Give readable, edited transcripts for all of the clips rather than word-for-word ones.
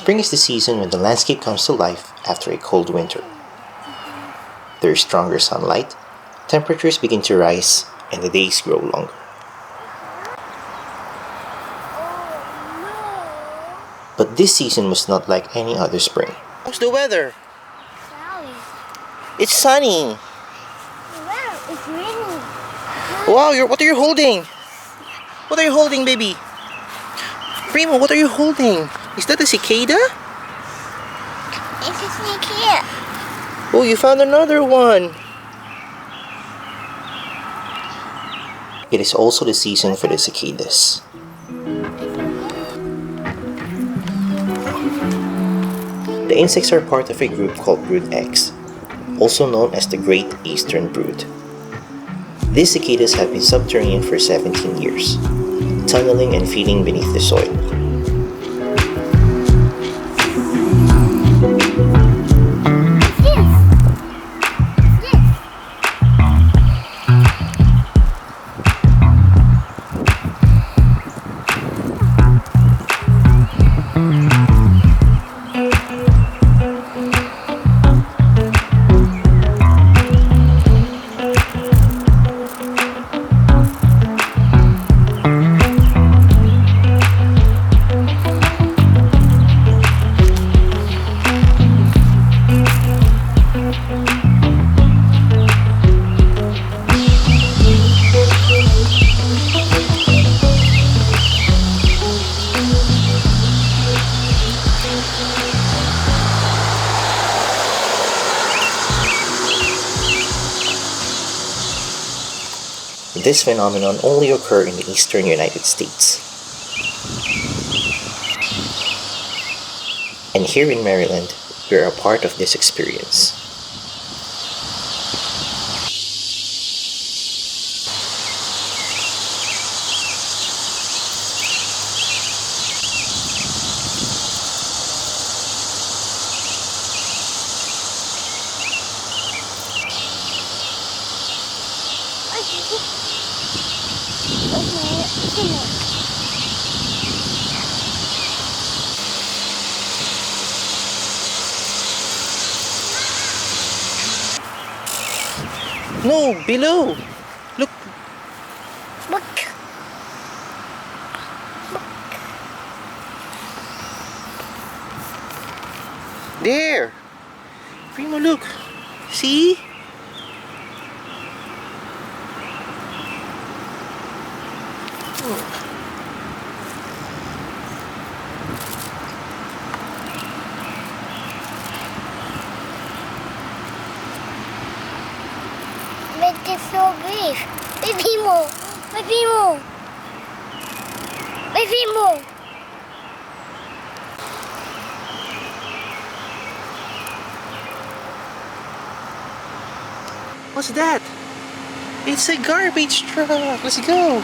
Spring is the season when the landscape comes to life after a cold winter. There is stronger sunlight, temperatures begin to rise, and the days grow longer. But this season was not like any other spring. How's the weather? Cloudy. It's sunny. Wow, it's raining. Wow, what are you holding? What are you holding, baby? Primo, what are you holding? Is that a cicada? It's a snake here. Oh, you found another one. It is also the season for the cicadas. The insects are part of a group called brood X, also known as the Great Eastern Brood. These cicadas have been subterranean for 17 years, tunneling and feeding beneath the soil. This phenomenon only occurs in the eastern United States. And here in Maryland, we are a part of this experience. No, below. Look. Look. There. Primo, look. See? Make it so brief. Baby mo. Baby mo. Baby mo. What's that? It's a garbage truck. Let's go.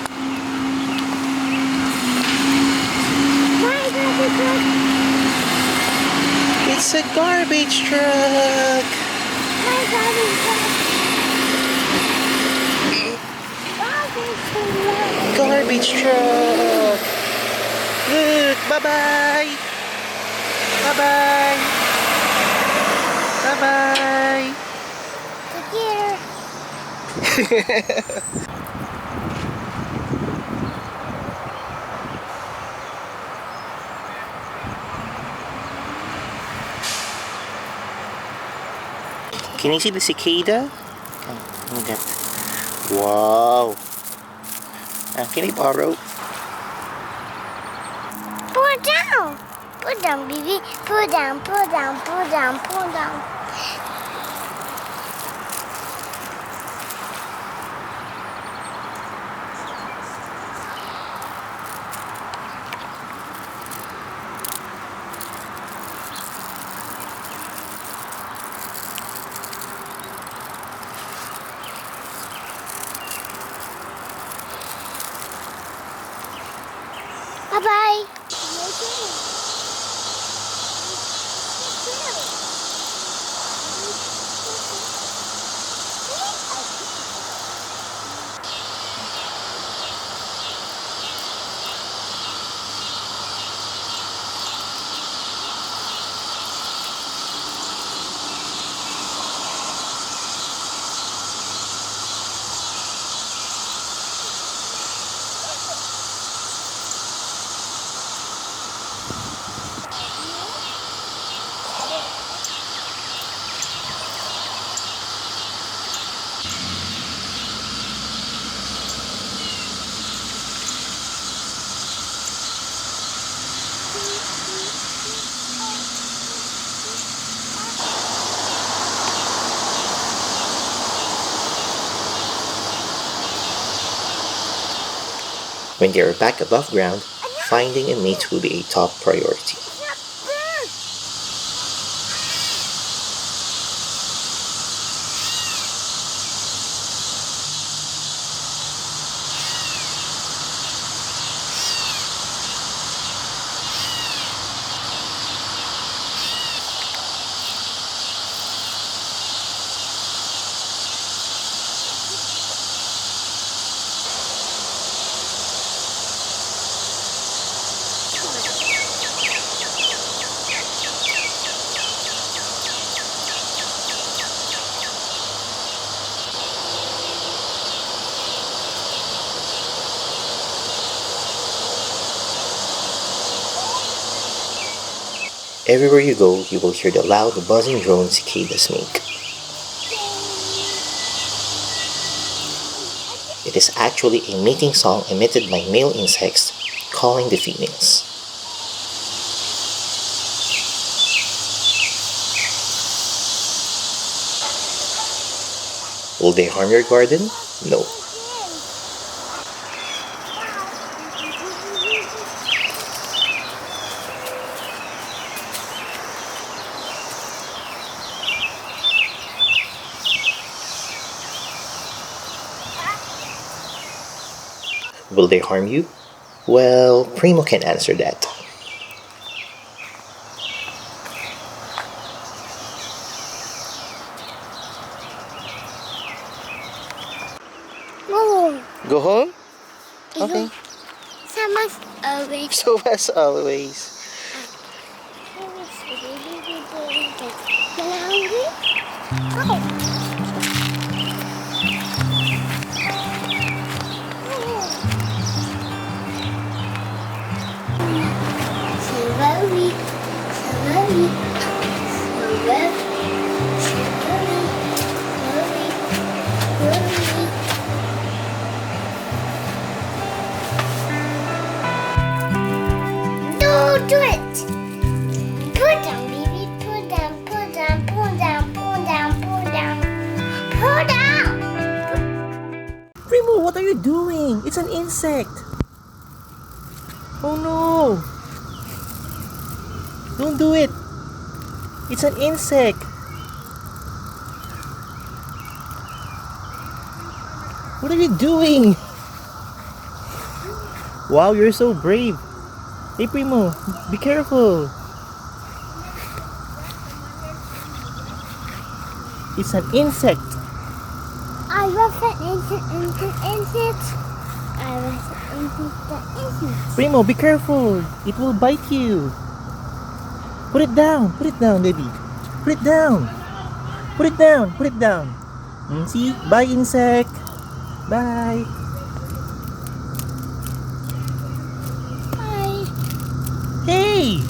My garbage truck. It's a garbage truck. My garbage truck. Garbage truck. Look. Bye-bye. Bye-bye. Bye-bye. Here. Can you see the cicada? Oh, that. Wow. Can I borrow? Put down. Put down, baby. Put down, put down, put down, put down. Bye-bye. When they are back above ground, finding a mate will be a top priority. Everywhere you go, you will hear the loud buzzing drone cicadas make. It is actually a mating song emitted by male insects calling the females. Will they harm your garden? No. Will they harm you? Well, Primo can answer that. Oh, Go home? Okay. so much away. So as always. Do it! Pull down, baby. Pull down, pull down, pull down, pull down, pull down. Pull down! Primo, what are you doing? It's an insect. Oh no. Don't do it. It's an insect. What are you doing? Wow, you're so brave. Hey Primo, be careful. It's an insect. I was an insect. I was an insect. Primo, be careful. It will bite you. Put it down. Put it down, baby. Put it down. Put it down. Put it down. See? Bye, insect. Bye. Bye. Hey!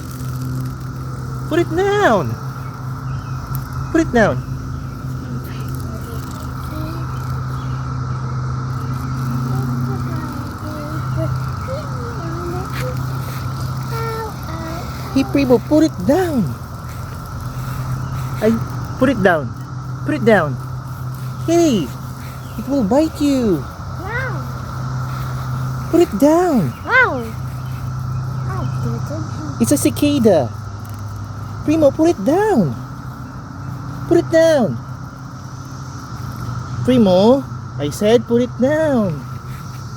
Put it down. Put it down. Hey Primo, put it down. Put it down. Put it down. Hey! It will bite you. Wow. Put it down. Wow. It's a cicada. Primo, put it down. Put it down. Primo, I said put it down.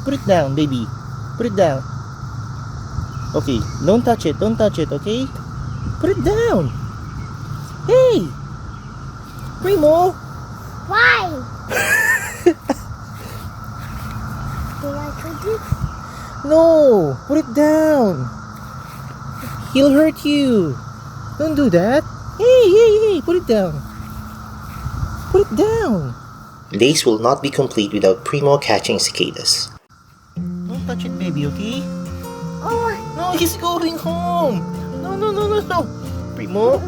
Put it down, baby. Put it down. Okay, don't touch it. Don't touch it, okay? Put it down. Hey! Primo! Why? Do I cook it? No! Put it down. He'll hurt you. Don't do that. Hey, hey, hey! Put it down. Put it down. Days will not be complete without Primo catching cicadas. Don't touch it, baby, okay? Oh, No, he's going home. No, no, no, no, no. Primo?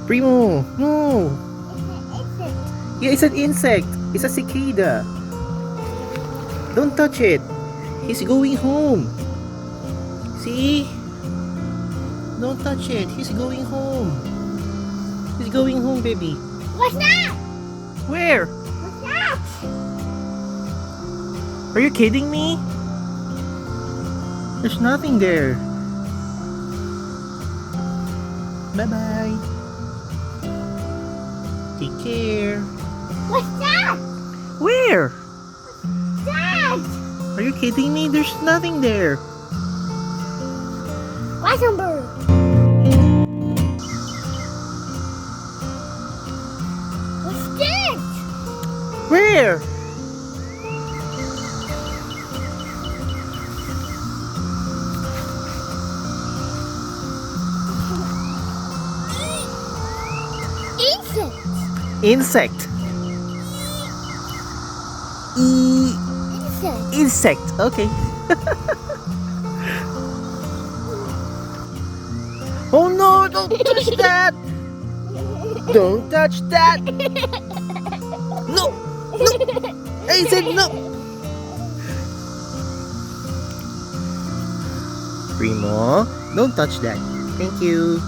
Primo, no. Yeah, it's an insect. It's a cicada. Don't touch it. He's going home. See? Don't touch it. He's going home. He's going home, baby. what's that? Where? What's that? Are you kidding me? There's nothing there. Bye-bye. Take care. What's that? Where? Dad! Are you kidding me? There's nothing there. Grasshopper. What's this? Where? Insect. Insect. Insect. Insect. Okay. Oh no! Don't touch that! Don't touch that! No! No! I said no! Primo, don't touch that. Thank you.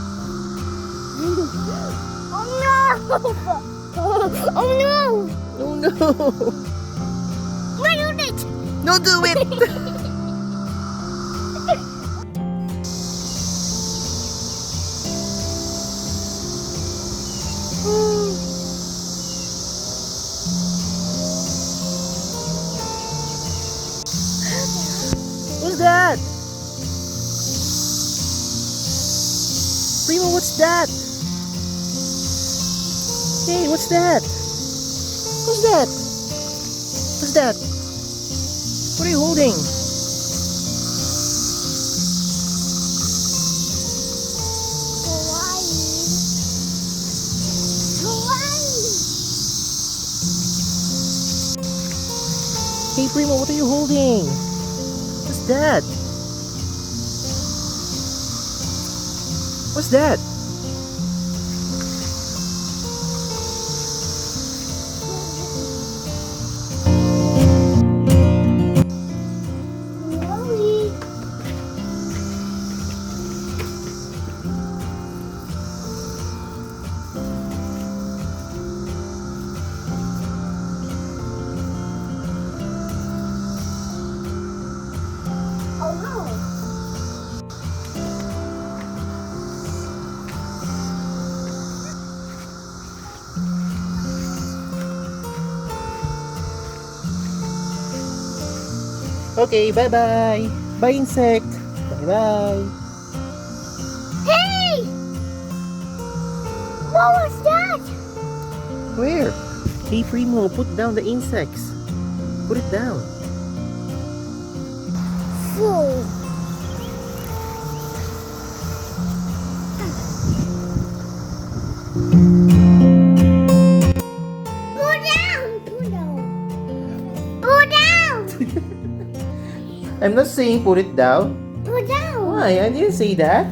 Oh no! Oh no! Oh no! Why do it? Don't do it! What's that? Primo, what's that? Hey, what's that? What's that? What's that? What are you holding? Hey Primo, what are you holding? What's that? What's that? Okay, bye-bye. Bye, insect. Bye-bye. Hey! What was that? Where? Hey, Primo, put down the insects. Put it down. Fool. Pull down! Pull down! Pull down! I'm not saying put it down. Pull down! Why? I didn't say that.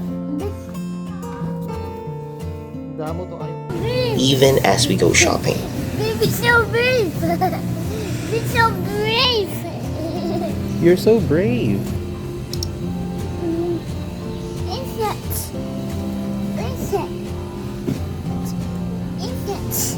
Brave. Even as we go shopping. Baby, so brave! It's so brave! You're so brave. Insects! Insects! Insects!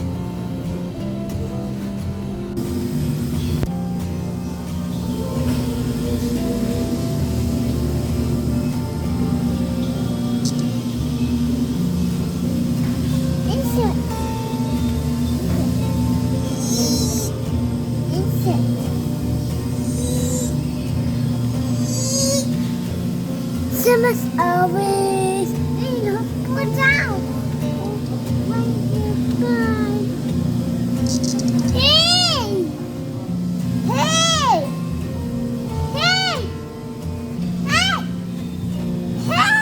Must always, put down. Hey! Hey! Hey! Hey! Hey!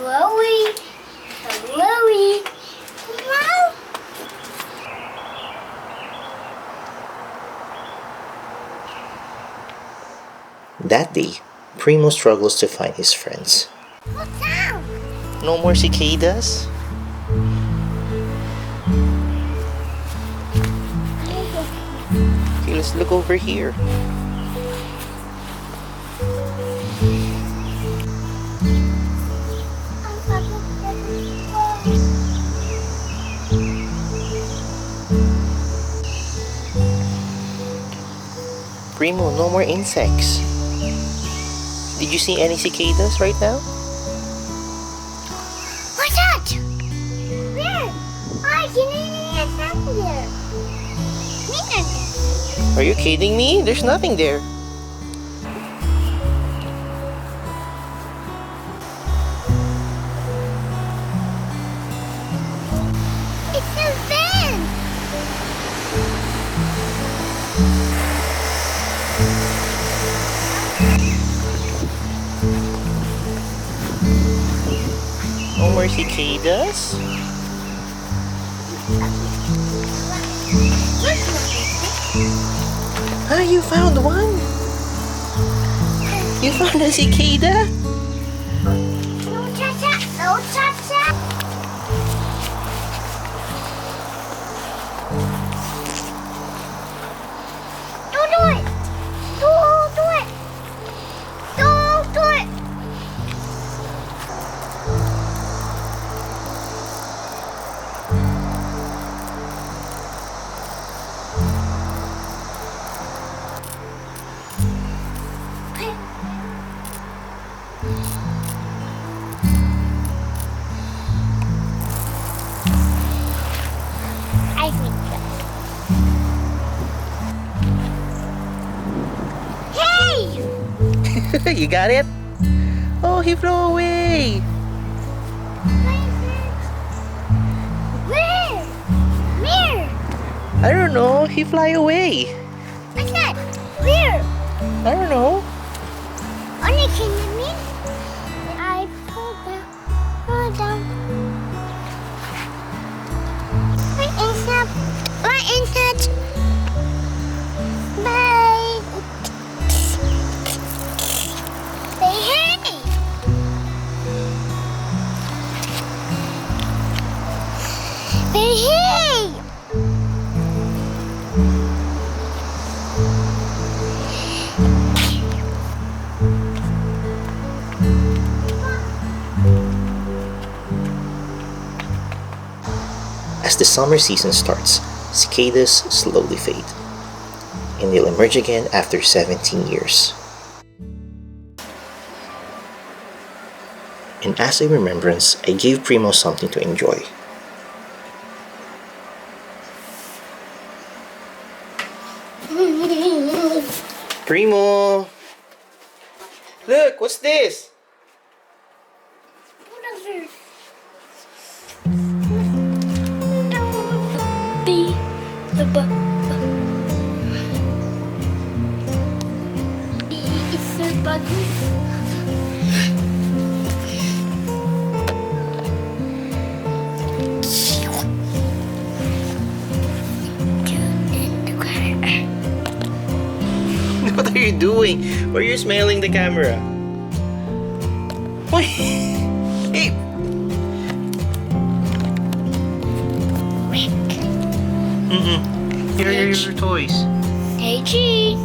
Chloe, Chloe, hello. That day, Primo struggles to find his friends. Put down. No more cicadas? let's look over here. Primo, no more insects. Did you see any cicadas right now? What's that? Where? I can't see there. Are you kidding me? There's nothing there. It's a van. No more cicadas? Ah, you found one? You found a cicada? No cha-cha, no cha-cha. Don't do it. Don't do it. Don't do it. I think so. Hey! You got it? Oh, he flew away. Where? Where? I don't know. He fly away. What's that? Where? I don't know. Only can you mean? I pull down. What is that? What is that? Bye. Say hey. Say hey. As the summer season starts, cicadas slowly fade, and they'll emerge again after 17 years. And as a remembrance, I gave Primo something to enjoy. Primo! Look, what's this? Whatever. B the B is the button. What are you doing? Why are you smelling the camera? Why? Hey! Here are your toys. Hey, cheese.